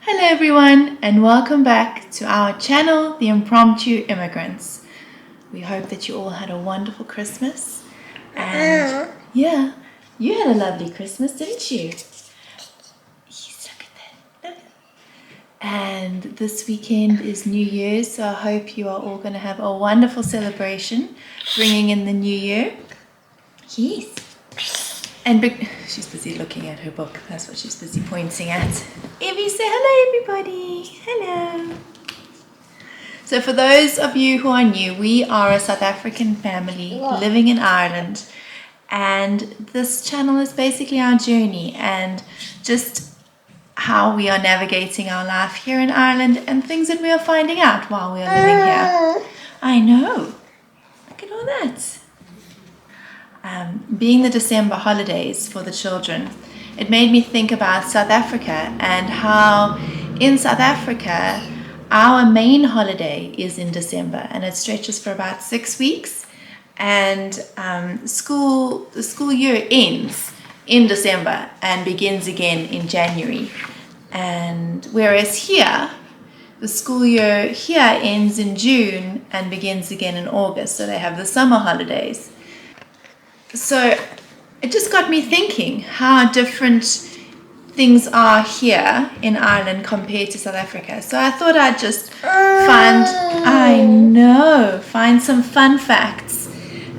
Hello everyone and welcome back to our channel, The Impromptu Immigrants. We hope that you all had a wonderful Christmas and yeah, you had a lovely Christmas, didn't you? Yes, look at that. Look. And this weekend is New Year's, so I hope you are all going to have a wonderful celebration, bringing in the new year. Yes. And she's busy looking at her book. That's what she's busy pointing at. Evie, say hello, everybody. Hello. So for those of you who are new, we are a South African family living in Ireland. And this channel is basically our journey and just how we are navigating our life here in Ireland and things that we are finding out while we are living here. I know. Look at all that. Being the December holidays for the children, it made me think about South Africa and how in South Africa our main holiday is in December and it stretches for about 6 weeks, and the school year ends in December and begins again in January. And whereas here the school year here ends in June and begins again in August, so they have the summer holidays. So it just got me thinking how different things are here in Ireland compared to South Africa. So I thought I'd just find some fun facts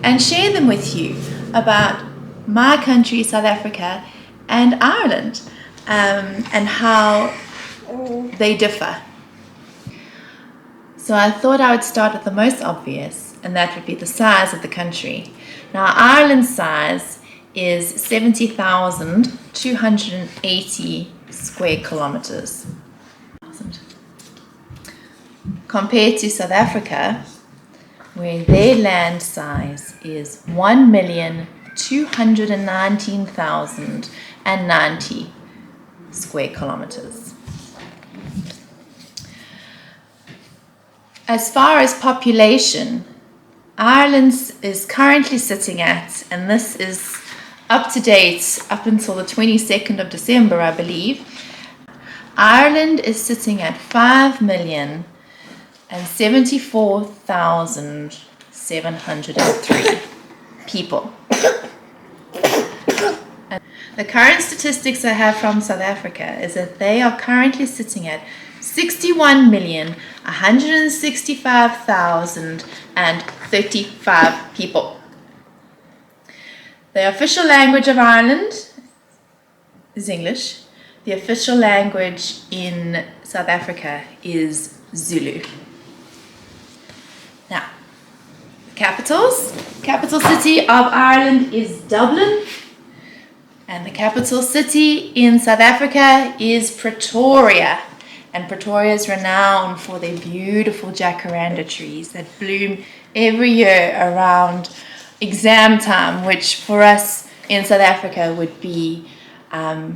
and share them with you about my country, South Africa, and Ireland, and how they differ. So I thought I would start with the most obvious, and that would be the size of the country. Now, Ireland's size is 70,280 square kilometers. Compared to South Africa, where their land size is 1,219,090 square kilometers. As far as population, Ireland is currently sitting at, and this is up to date up until the 22nd of December, I believe, Ireland is sitting at 5,074,703 people. And the current statistics I have from South Africa is that they are currently sitting at 61,165,035 people. The official language of Ireland is English. The official language in South Africa is Zulu. Now, capital city of Ireland is Dublin, and the capital city in South Africa is Pretoria. And Pretoria is renowned for their beautiful jacaranda trees that bloom every year around exam time, which for us in South Africa would be, I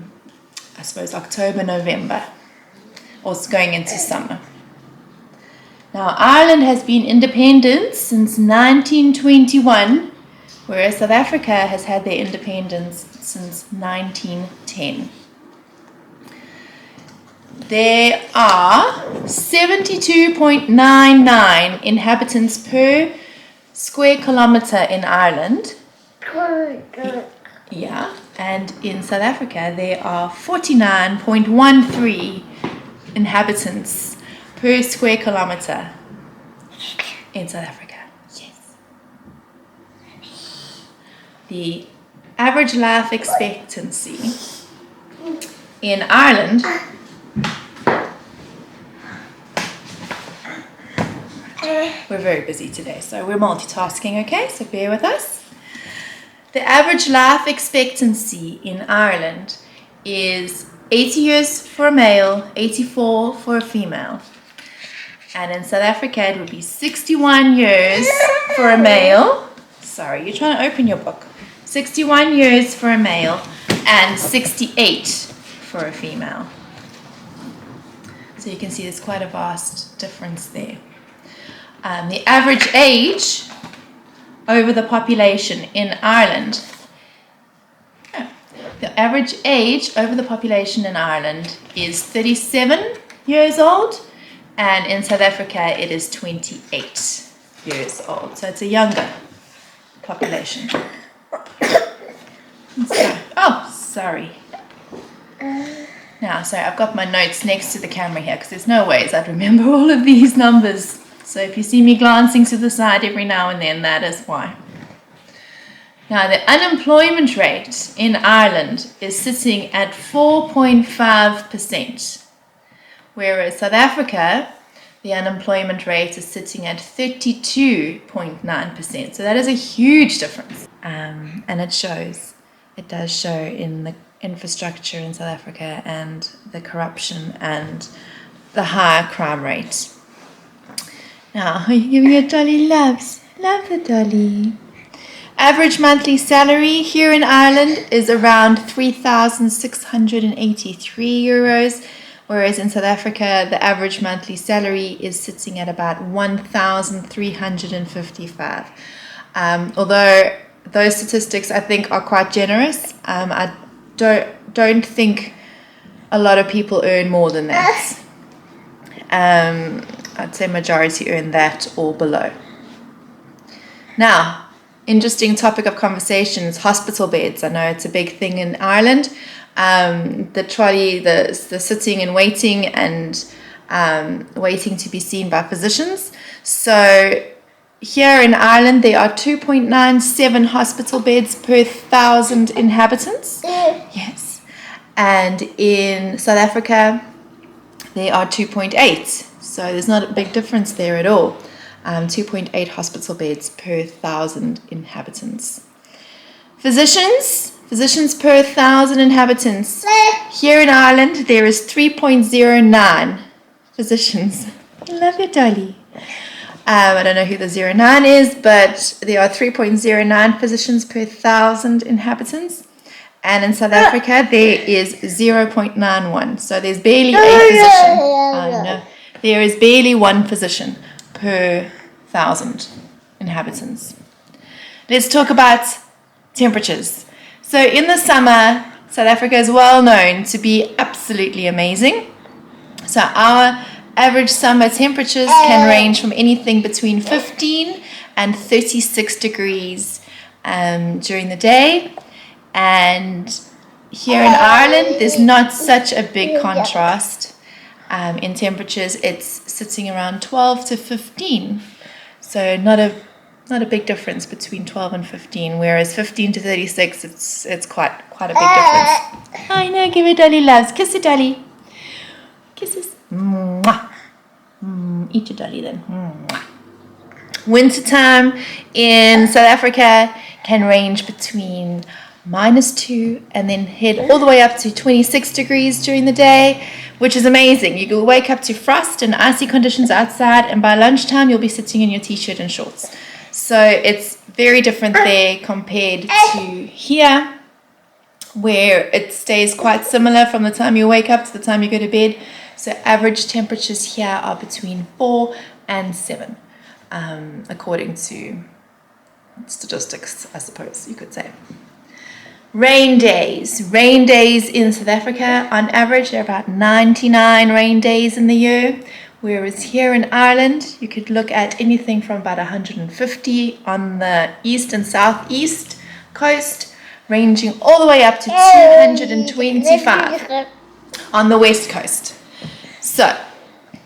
suppose, October, November, or going into summer. Now, Ireland has been independent since 1921, whereas South Africa has had their independence since 1910. There are 72.99 inhabitants per square kilometer in Ireland. Yeah, and in South Africa there are 49.13 inhabitants per square kilometer in South Africa. Yes. The average life expectancy in Ireland we're very busy today, so we're multitasking, okay? So bear with us. The average life expectancy in Ireland is 80 years for a male, 84 for a female. And in South Africa, it would be 61 years for a male. Sorry, you're trying to open your book. 61 years for a male and 68 for a female. So you can see there's quite a vast difference there. The average age over the population in Ireland, the average age over the population in Ireland is 37 years old, and in South Africa it is 28 years old. So it's a younger population. So, oh, sorry. Now, sorry, I've got my notes next to the camera here because there's no ways I'd remember all of these numbers. So if you see me glancing to the side every now and then, that is why. Now, the unemployment rate in Ireland is sitting at 4.5%, whereas South Africa, the unemployment rate is sitting at 32.9%. So that is a huge difference. And it does show in the infrastructure in South Africa and the corruption and the higher crime rate. Now, are you giving your dolly loves? Love the dolly. Average monthly salary here in Ireland is around 3,683 euros, whereas in South Africa, the average monthly salary is sitting at about 1,355. Although those statistics, I think, are quite generous. I don't think a lot of people earn more than that. I'd say majority earn that or below. Now, interesting topic of conversation is hospital beds. I know it's a big thing in Ireland. The trolley, the sitting and waiting waiting to be seen by physicians. So here in Ireland, there are 2.97 hospital beds per 1,000 inhabitants. Yes. And in South Africa, there are 2.8. So there's not a big difference there at all. 2.8 hospital beds per 1,000 inhabitants. Physicians per 1,000 inhabitants. Here in Ireland, there is 3.09 physicians. I love your dolly. I don't know who the 09 is, but there are 3.09 physicians per 1,000 inhabitants. And in South Africa, there is 0.91. So there's barely a physician. No, there is barely one physician per 1,000 inhabitants. Let's talk about temperatures. So in the summer, South Africa is well known to be absolutely amazing. So our average summer temperatures can range from anything between 15 and 36 degrees during the day. And here in Ireland, there's not such a big contrast in temperatures. It's sitting around 12 to 15. So not a big difference between 12 and 15, whereas 15 to 36, it's quite a big difference. I know, give it dolly loves. Kiss it, dolly. Kisses. Mwah. Eat your dolly then. Mwah. Wintertime in South Africa can range between -2 and then head all the way up to 26 degrees during the day, which is amazing. You will wake up to frost and icy conditions outside, and by lunchtime you'll be sitting in your t-shirt and shorts. So it's very different there compared to here, where it stays quite similar from the time you wake up to the time you go to bed. So average temperatures here are between 4 and 7, according to statistics, I suppose you could say. Rain days in South Africa, on average, there are about 99 rain days in the year, whereas here in Ireland, you could look at anything from about 150 on the east and southeast coast, ranging all the way up to 225 on the west coast. So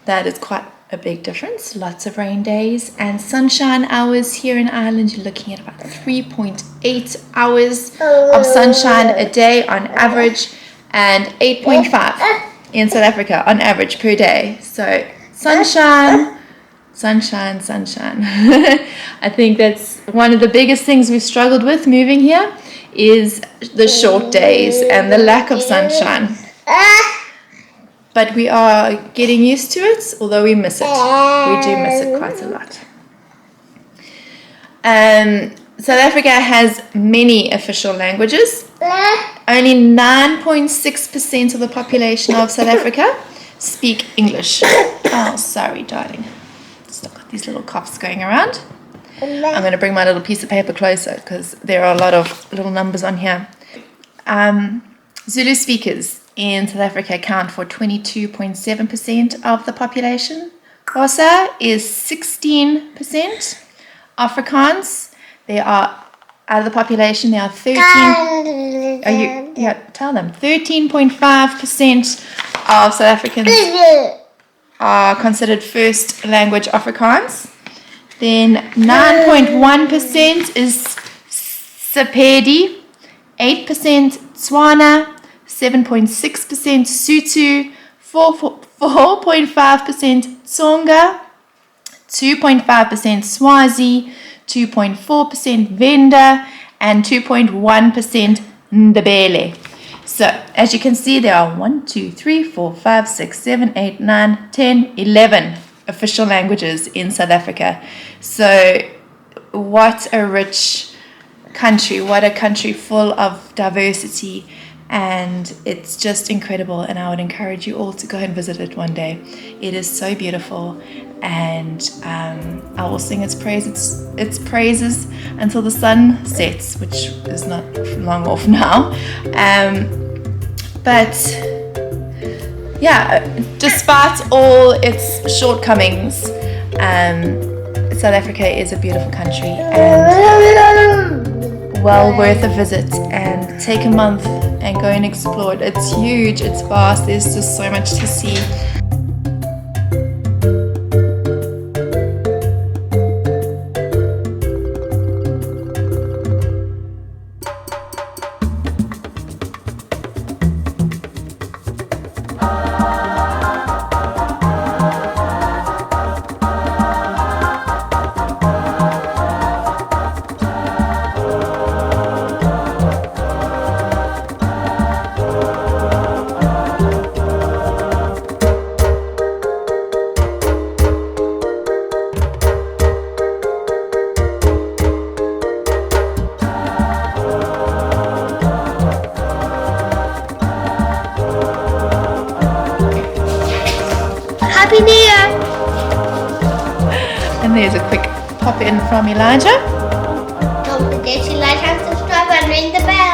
that is quite a big difference. Lots of rain days, and sunshine hours here in Ireland, you're looking at about 3.8 hours of sunshine a day on average, and 8.5 in South Africa on average per day. So sunshine. I think that's one of the biggest things we've struggled with moving here, is the short days and the lack of sunshine. But we are getting used to it, although we miss it. We do miss it quite a lot. South Africa has many official languages. Only 9.6% of the population of South Africa speak English. Oh, sorry, darling. Still got these little coughs going around. I'm going to bring my little piece of paper closer because there are a lot of little numbers on here. Zulu speakers in South Africa account for 22.7% of the population. Xhosa is 16%. Afrikaans, they are out of the population. There are 13.5% of South Africans are considered first language Afrikaans. Then 9.1% is Sepedi, 8% Tswana, 7.6% Sotho, 4.5% Tsonga, 2.5% Swazi, 2.4% Venda, and 2.1% Ndebele. So, as you can see, there are 1, 2, 3, 4, 5, 6, 7, 8, 9, 10, 11 official languages in South Africa. So, what a rich country, what a country full of diversity, and it's just incredible, and I would encourage you all to go and visit it one day. It is so beautiful, and I will sing its praises until the sun sets, which is not long off now. But yeah, despite all its shortcomings, South Africa is a beautiful country and well worth a visit, and take a month and go and explore it. It's huge, it's vast, there's just so much to see. Happy New Year! And there's a quick pop in from Elijah. Don't forget to like and subscribe and ring the bell.